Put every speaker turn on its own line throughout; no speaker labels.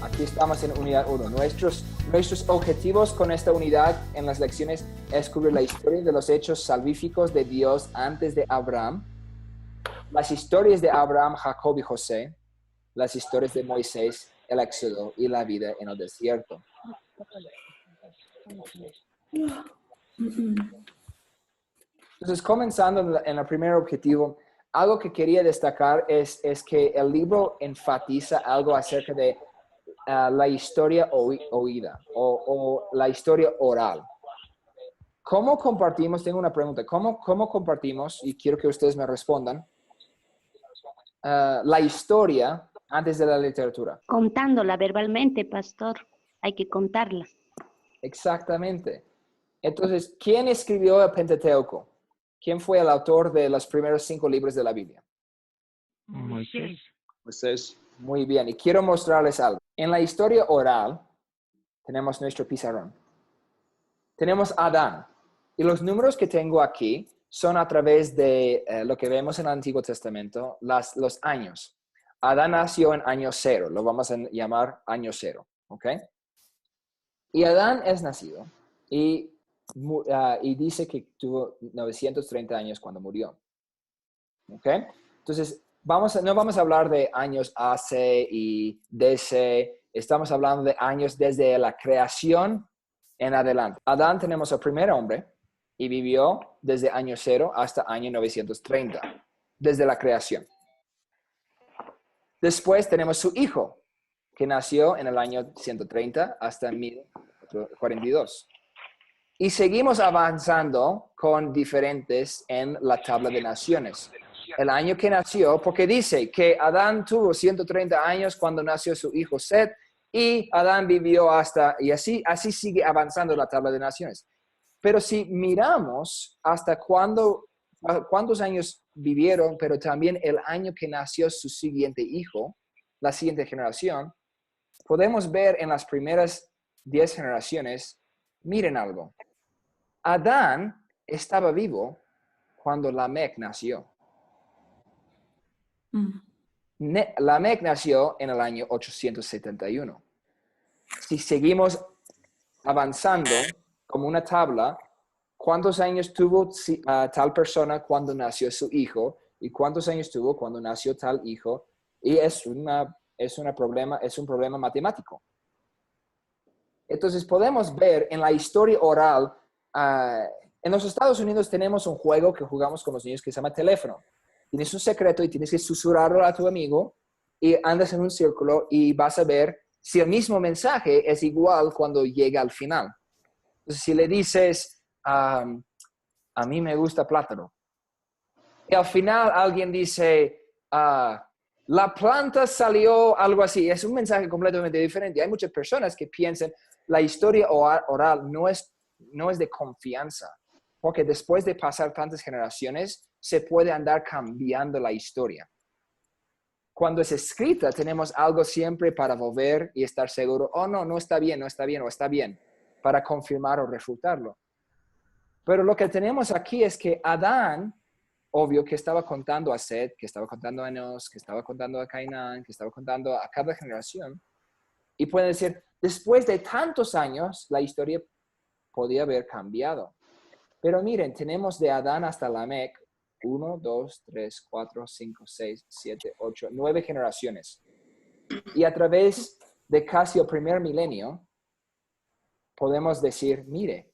Aquí estamos en unidad 1. Nuestros objetivos con esta unidad en las lecciones es cubrir la historia de los hechos salvíficos de Dios antes de Abraham, las historias de Abraham, Jacob y José, las historias de Moisés, el Éxodo y la vida en el desierto. Entonces, comenzando en el primer objetivo, algo que quería destacar es que el libro enfatiza algo acerca de la historia oída o la historia oral. ¿Cómo compartimos? Tengo una pregunta. ¿Cómo compartimos? Y quiero que ustedes me respondan. La historia antes de la literatura.
Contándola verbalmente, pastor. Hay que contarla.
Exactamente. Entonces, ¿quién escribió el Pentateuco? ¿Quién fue el autor de los primeros 5 libros de la Biblia?
Moisés.
Muy bien. Y quiero mostrarles algo. En la historia oral, tenemos nuestro pizarrón. Tenemos Adán. Y los números que tengo aquí son a través de lo que vemos en el Antiguo Testamento, los años. Adán nació en año 0. Lo vamos a llamar año 0. ¿Ok? Y Adán es nacido. Y dice que tuvo 930 años cuando murió. ¿Ok? Entonces, no vamos a hablar de años AC y DC. Estamos hablando de años desde la creación en adelante. Adán tenemos el primer hombre y vivió desde año 0 hasta año 930, desde la creación. Después tenemos su hijo, que nació en el año 130 hasta 1042. Y seguimos avanzando con diferentes en la tabla de naciones. El año que nació, porque dice que Adán tuvo 130 años cuando nació su hijo Set, y Adán vivió y así sigue avanzando la tabla de naciones. Pero si miramos hasta cuántos años vivieron, pero también el año que nació su siguiente hijo, la siguiente generación, podemos ver en las primeras 10 generaciones, miren algo. Adán estaba vivo cuando Lamec nació. Lamec nació en el año 871. Si seguimos avanzando como una tabla, ¿cuántos años tuvo tal persona cuando nació su hijo? ¿Y cuántos años tuvo cuando nació tal hijo? Y es un problema matemático. Entonces podemos ver en la historia oral, en los Estados Unidos tenemos un juego que jugamos con los niños que se llama teléfono. Tienes un secreto y tienes que susurrarlo a tu amigo y andas en un círculo y vas a ver si el mismo mensaje es igual cuando llega al final. Entonces, si le dices, a mí me gusta plátano, y al final alguien dice, la planta salió, algo así, es un mensaje completamente diferente. Hay muchas personas que piensan, la historia oral no es de confianza, porque después de pasar tantas generaciones, se puede andar cambiando la historia. Cuando es escrita, tenemos algo siempre para volver y estar seguro, no está bien, o está bien, para confirmar o refutarlo. Pero lo que tenemos aquí es que Adán, obvio que estaba contando a Set, que estaba contando a Enos, que estaba contando a Cainán, que estaba contando a cada generación, y pueden decir, después de tantos años, la historia podía haber cambiado. Pero miren, tenemos de Adán hasta Lamec 1, 2, 3, 4, 5, 6, 7, 8, 9 generaciones. Y a través de casi el primer milenio, podemos decir, mire,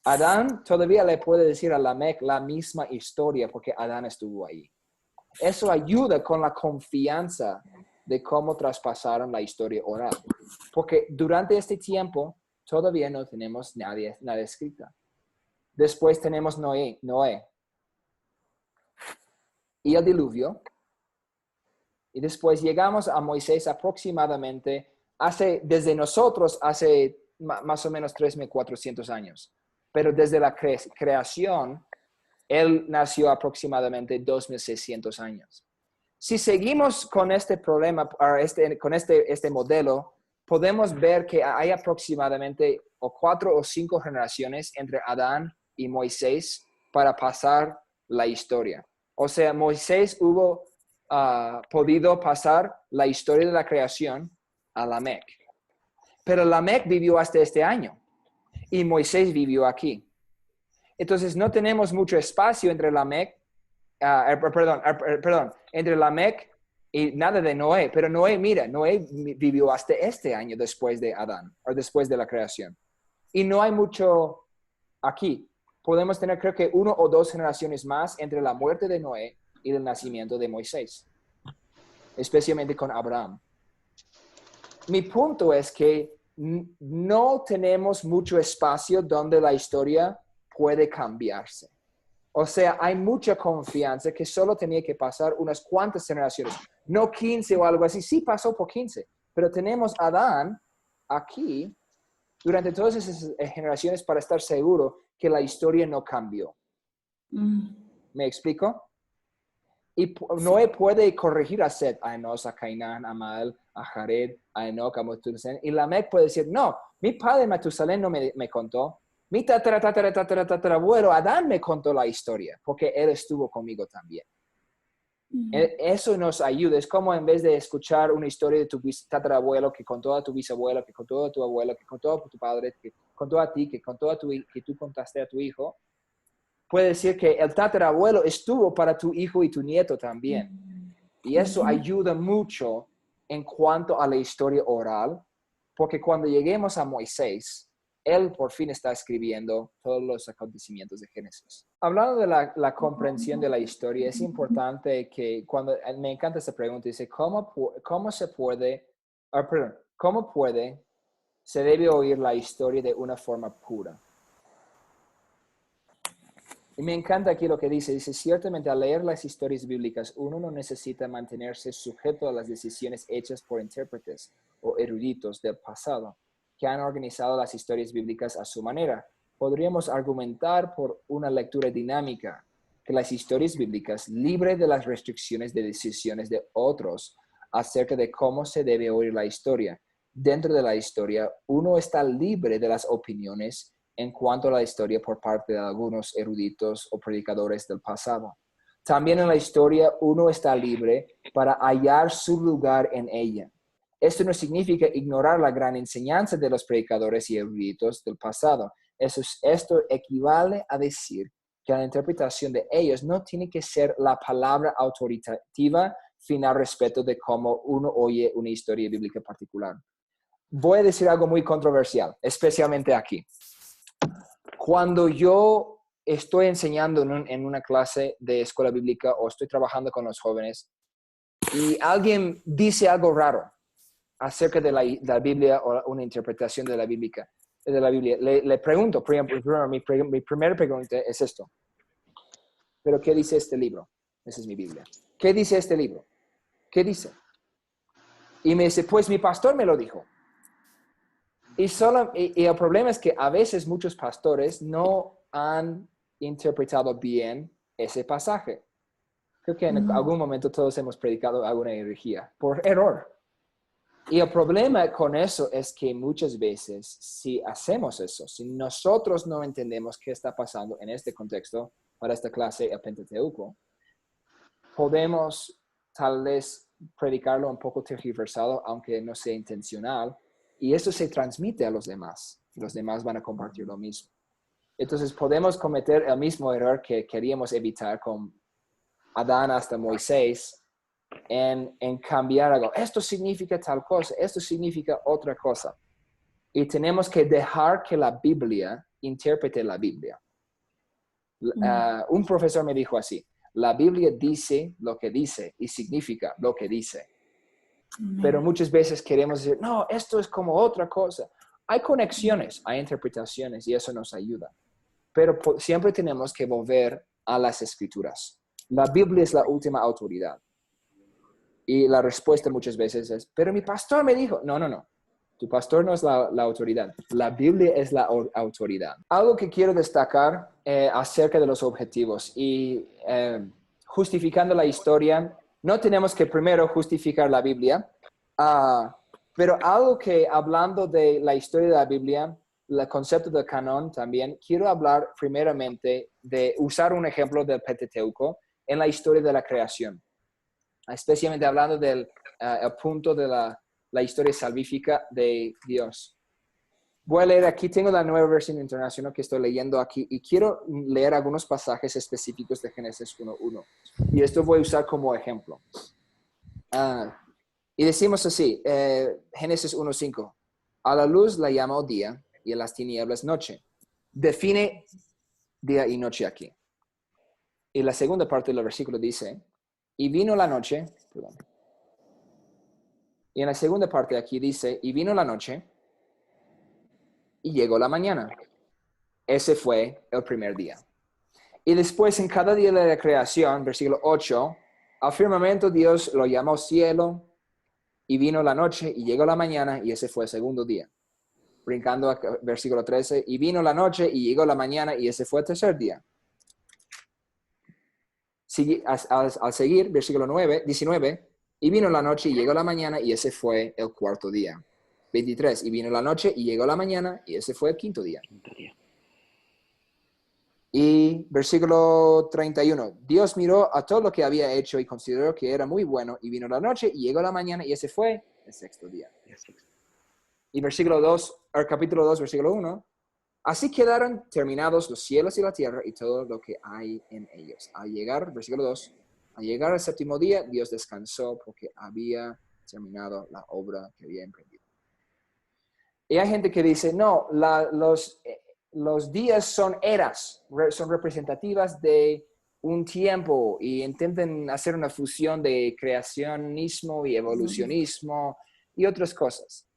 Adán todavía le puede decir a Lamec la misma historia porque Adán estuvo ahí. Eso ayuda con la confianza de cómo traspasaron la historia oral. Porque durante este tiempo todavía no tenemos nada escrita. Después tenemos Noé y el diluvio. Y después llegamos a Moisés aproximadamente desde nosotros hace más o menos 3,400 años. Pero desde la creación, él nació aproximadamente 2,600 años. Si seguimos con este problema, con este modelo, podemos ver que hay aproximadamente 4 o 5 generaciones entre Adán y Moisés para pasar la historia. O sea, Moisés hubo podido pasar la historia de la creación a Lamec. pero Lamec vivió hasta este año y Moisés vivió aquí. Entonces no tenemos mucho espacio entre Lamec, entre Lamec y nada de Noé. Pero Noé vivió hasta este año después de Adán, o después de la creación. Y no hay mucho aquí. Podemos tener, creo que 1 o 2 generaciones más entre la muerte de Noé y el nacimiento de Moisés, especialmente con Abraham. Mi punto es que no tenemos mucho espacio donde la historia puede cambiarse. O sea, hay mucha confianza que solo tenía que pasar unas cuantas generaciones, no 15 o algo así. Sí pasó por 15, pero tenemos a Adán aquí durante todas esas generaciones para estar seguro que la historia no cambió. ¿Me explico? Y Noé puede corregir a Set, a Enos, a Cainán, a Mael, a Jared, a Enoch, a Matusalén. Y Lamec puede decir, no, mi padre Matusalén no me contó. Mi tatarabuelo Adán me contó la historia, porque él estuvo conmigo también. Eso nos ayuda. Es como en vez de escuchar una historia de tu tatarabuelo que contó a tu bisabuelo, que contó a tu abuelo, que contó a tu padre, que contó a ti, que contó a que tú contaste a tu hijo, puede decir que el tatarabuelo estuvo para tu hijo y tu nieto también. Y eso ayuda mucho en cuanto a la historia oral, porque cuando lleguemos a Moisés, él por fin está escribiendo todos los acontecimientos de Génesis. Hablando de la comprensión de la historia, es importante que me encanta esta pregunta, dice, ¿cómo se debe oír la historia de una forma pura? Y me encanta aquí lo que dice, ciertamente al leer las historias bíblicas, uno no necesita mantenerse sujeto a las decisiones hechas por intérpretes o eruditos del pasado, que han organizado las historias bíblicas a su manera. Podríamos argumentar por una lectura dinámica que las historias bíblicas, libre de las restricciones de decisiones de otros acerca de cómo se debe oír la historia. Dentro de la historia, uno está libre de las opiniones en cuanto a la historia por parte de algunos eruditos o predicadores del pasado. También en la historia uno está libre para hallar su lugar en ella. Esto no significa ignorar la gran enseñanza de los predicadores y eruditos del pasado. Esto equivale a decir que la interpretación de ellos no tiene que ser la palabra autoritativa final respecto de cómo uno oye una historia bíblica particular. Voy a decir algo muy controversial, especialmente aquí. Cuando yo estoy enseñando en una clase de escuela bíblica o estoy trabajando con los jóvenes y alguien dice algo raro acerca de la Biblia o una interpretación de la Biblia, le pregunto, mi primera pregunta es esto. ¿Pero qué dice este libro? Esa es mi Biblia. ¿Qué dice este libro? ¿Qué dice? Y me dice, pues mi pastor me lo dijo. Y el problema es que a veces muchos pastores no han interpretado bien ese pasaje. Creo que en algún momento todos hemos predicado alguna herejía por error. Y el problema con eso es que muchas veces si hacemos eso, si nosotros no entendemos qué está pasando en este contexto para esta clase el Pentateuco, podemos tal vez predicarlo un poco tergiversado, aunque no sea intencional, y eso se transmite a los demás. Los demás van a compartir lo mismo. Entonces podemos cometer el mismo error que queríamos evitar con Adán hasta Moisés en cambiar algo. Esto significa tal cosa, esto significa otra cosa. Y tenemos que dejar que la Biblia interprete la Biblia. Un profesor me dijo así, la Biblia dice lo que dice y significa lo que dice. Pero muchas veces queremos decir, no, esto es como otra cosa. Hay conexiones, hay interpretaciones y eso nos ayuda. Pero siempre tenemos que volver a las Escrituras. La Biblia es la última autoridad. Y la respuesta muchas veces es, pero mi pastor me dijo, no. Tu pastor no es la autoridad. La Biblia es la autoridad. Algo que quiero destacar acerca de los objetivos y justificando la historia, no tenemos que primero justificar la Biblia, pero algo que hablando de la historia de la Biblia, el concepto del canon también, quiero hablar primeramente de usar un ejemplo del Pentateuco en la historia de la creación, especialmente hablando del el punto de la historia salvífica de Dios. Voy a leer aquí, tengo la nueva versión internacional que estoy leyendo aquí y quiero leer algunos pasajes específicos de Génesis 1:1. Y esto voy a usar como ejemplo. Y decimos así, Génesis 1:5. A la luz la llamó día y a las tinieblas noche. Define día y noche aquí. Y la segunda parte del versículo dice, y vino la noche, perdón. Y en la segunda parte aquí dice, y vino la noche y llegó la mañana. Ese fue el primer día. Y después en cada día de la creación, versículo 8, al firmamento Dios lo llamó cielo, y vino la noche y llegó la mañana, y ese fue el segundo día. Brincando a versículo 13, y vino la noche y llegó la mañana, y ese fue el tercer día. Al seguir, versículo 19, y vino la noche y llegó la mañana, y ese fue el cuarto día. 23, y vino la noche y llegó la mañana, y ese fue el quinto día. Y versículo 31, Dios miró a todo lo que había hecho y consideró que era muy bueno, y vino la noche y llegó la mañana, y ese fue el sexto día. Y capítulo 2, versículo 1, así quedaron terminados los cielos y la tierra y todo lo que hay en ellos. Al llegar, versículo 2, al llegar al séptimo día, Dios descansó porque había terminado la obra que había emprendido. Y hay gente que dice, no, los días son eras, son representativas de un tiempo y intenten hacer una fusión de creacionismo y evolucionismo y otras cosas.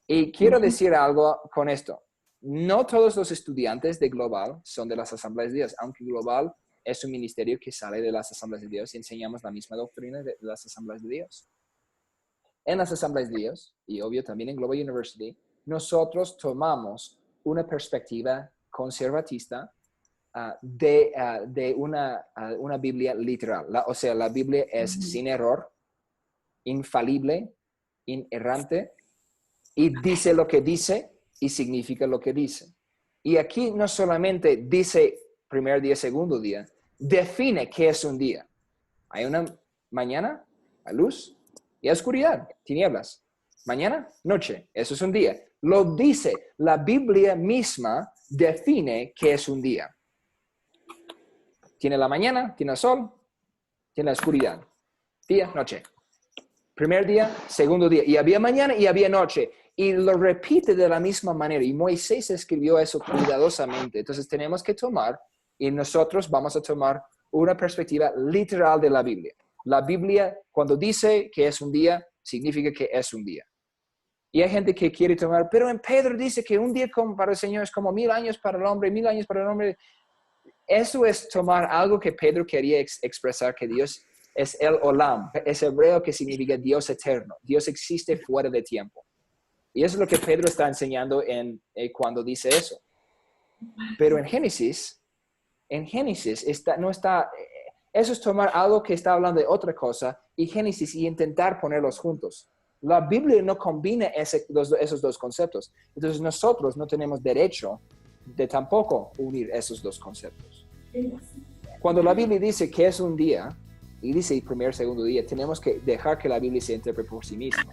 Y quiero decir algo con esto. No todos los estudiantes de Global son de las Asambleas de Dios, aunque Global es un ministerio que sale de las Asambleas de Dios y enseñamos la misma doctrina de las Asambleas de Dios. En las Asambleas de Dios, y obvio también en Global University, nosotros tomamos una perspectiva conservatista de una Biblia literal. O sea, la Biblia es sin error, infalible, inerrante, y dice lo que dice y significa lo que dice. Y aquí no solamente dice primer día, segundo día, define qué es un día. Hay una mañana, hay luz, y hay oscuridad, tinieblas. Mañana, noche, eso es un día. Lo dice, la Biblia misma define qué es un día. Tiene la mañana, tiene el sol, tiene la oscuridad. Día, noche. Primer día, segundo día. Y había mañana y había noche. Y lo repite de la misma manera. Y Moisés escribió eso cuidadosamente. Entonces tenemos que tomar, y nosotros vamos a tomar una perspectiva literal de la Biblia. La Biblia, cuando dice que es un día, significa que es un día. Y hay gente que quiere tomar, pero en Pedro dice que un día para el Señor es como 1000 años para el hombre, 1000 años para el hombre. Eso es tomar algo que Pedro quería expresar, que Dios es el Olam, es hebreo que significa Dios eterno. Dios existe fuera de tiempo. Y eso es lo que Pedro está enseñando cuando dice eso. Pero en Génesis eso es tomar algo que está hablando de otra cosa y Génesis y intentar ponerlos juntos. La Biblia no combina esos dos conceptos. Entonces nosotros no tenemos derecho de tampoco unir esos dos conceptos. Cuando la Biblia dice que es un día y dice primer, segundo día, tenemos que dejar que la Biblia se interprete por sí misma.